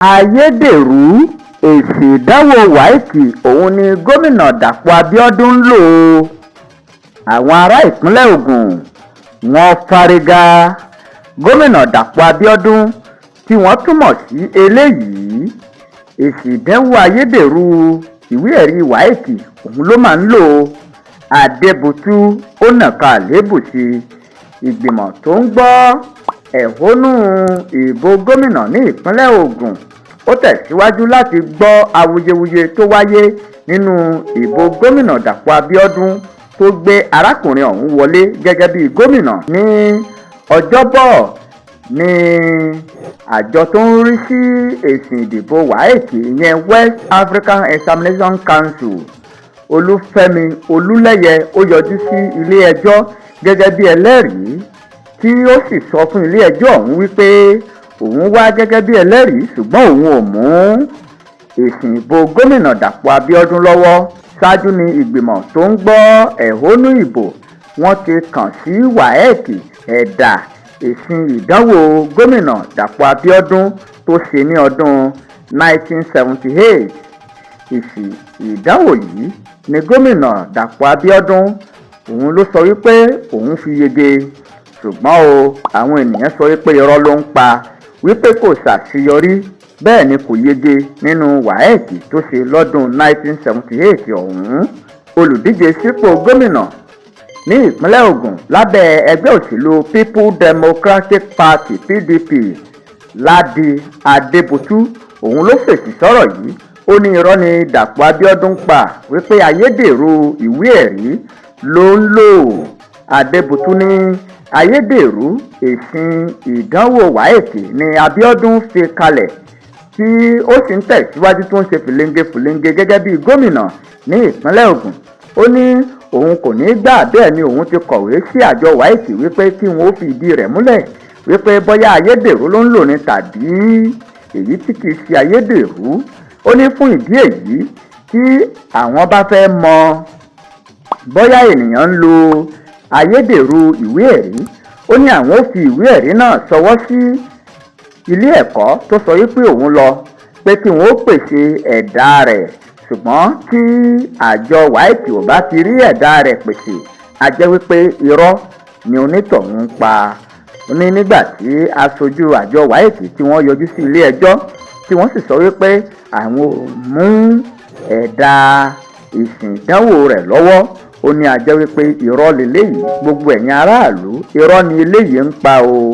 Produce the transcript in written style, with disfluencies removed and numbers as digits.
Ayédèrú èsì ìdánwò WAEC òun ni gómìnà Dàpọ̀ Abíọ́dún ń lò ó. Àwọn ará ìpínlẹ̀ Ògùn wọ́n fárígá. Gómìnà Dàpọ̀ Abíọ́dún tí wọ́n túmọ̀ sí Eleyi, èsì ìdánwò ayédèrú ìwé-ẹ̀rí WAEC òun ló máa ń lò ó. Adebutu ó nàka àléébù sí ìgbìmọ̀ tó ń gbọ́ ẹ̀hónú ìbò gómìnà ní ìpínlẹ̀ Ògùn. Ó tẹ̀síwájú láti gbọ́ awuyewuye tó wáyé nínú ìbò gómìnà Dàpọ̀ Abíọ́dún tó gbé arákùnrin ọ̀hún wọlé gẹ́gẹ́ bí gómìnà. Ní Ọjọ́bọ̀ ní àjọ tó ń rí sí èsì ìdìbò WAEC ìyẹn West African Examination Council Olúfẹ́mi Olúlẹ́yẹ ó yọjú sí ilé ẹjọ́ gẹ́gẹ́ bí ẹlẹ́rìí tí ó sì sọ fún ilé ẹjọ́ ọ̀hún wípé òun wá gẹ́gẹ́ bí ẹlẹ́rìí ṣùgbọ́n òun ò mú èsì ìbò gómìnà Dàpọ̀ Abíọ́dún lọ́wọ́. Ṣáájú ni ìgbìmọ̀ tó ń gbọ́ ẹ̀hónú ìbò wọ́n ti kàn sí WAEC ẹ̀dà èsì ìdánwò gómìnà Dàpọ̀ Abíọ́dún tó ṣe ní ọdún 1978. Èsì ìdánwò yìí ni gómìnà Dàpọ̀ Abíọ́dún òun ló sọ wípé òun fi yege, ṣùgbọ́n àwọn ènìyàn sọ wípé irọ́ ló ń pa, wípé kò ṣàṣeyọrí bẹ́ẹ̀ ni kò yege nínú WAEC tó ṣe lọ́dún 1978 ọ̀hún. Olùdíje sípò gómìnà ní ìpínlẹ̀ Ògùn lábẹ́ ẹgbẹ́ òṣèlú People Democratic Party PDP Ládi Adebutu òun ló fèsì sọ̀rọ̀ yìí. Ó ní irọ́ ni Dàpọ̀ Abíọ́dún pa wípé ayédèrú ìwé-ẹ̀rí ló ń lò. Adebutu ní ayédèrú èsì ìdánwò WAEC ni Abíọ́dún fi kalẹ̀ tí ó sì ń tẹ̀síwájú tó ń ṣe fìlẹ́ńgẹ́ gẹ́gẹ́ bí gómìnà ní ìpínlẹ̀ Ògùn. Ó ní òun kò ní gbà, bẹ́ẹ̀ ni òun ti kọ̀wé sí àjọ WAEC wípé kí wọ́n ó fi ìdí rẹ̀ múlẹ̀ wípé bóyá ayédèrú ló ń lò ní tàbí èyí tí kìí ṣe ayédèrú. Ó ní fún ìdí èyí tí àwọn bá fẹ́ mọ bóyá ènìyàn ń lo ayédèrú ìwé-ẹ̀rí, ó ní àwọn ó fi ìwé-ẹ̀rí náà ṣọwọ́ sí ilé ẹ̀kọ́ tó sọ wípé òun lọ pé kí wọ́n ó pèsè ẹ̀dà rẹ̀, ṣùgbọ́n tí àjọ WAEC ò bá ti rí ẹ̀dà rẹ̀ pèsè, a jẹ́ wípé irọ́ ni onítọ̀hún pa. Ó ní nígbà tí aṣojú àjọ WAEC tí wọ́n yọjú sí ilé ẹjọ́ tí wọ́n sì sọ wípé àwọn ò mú ẹ̀dà èsì ìdánwò rẹ̀ lọ́wọ́, ó ní a jẹ́ wípé irọ́ lélẹ́yìí, gbogbo ẹ̀yin aráàlú irọ́ ni eléyìí ń pa o.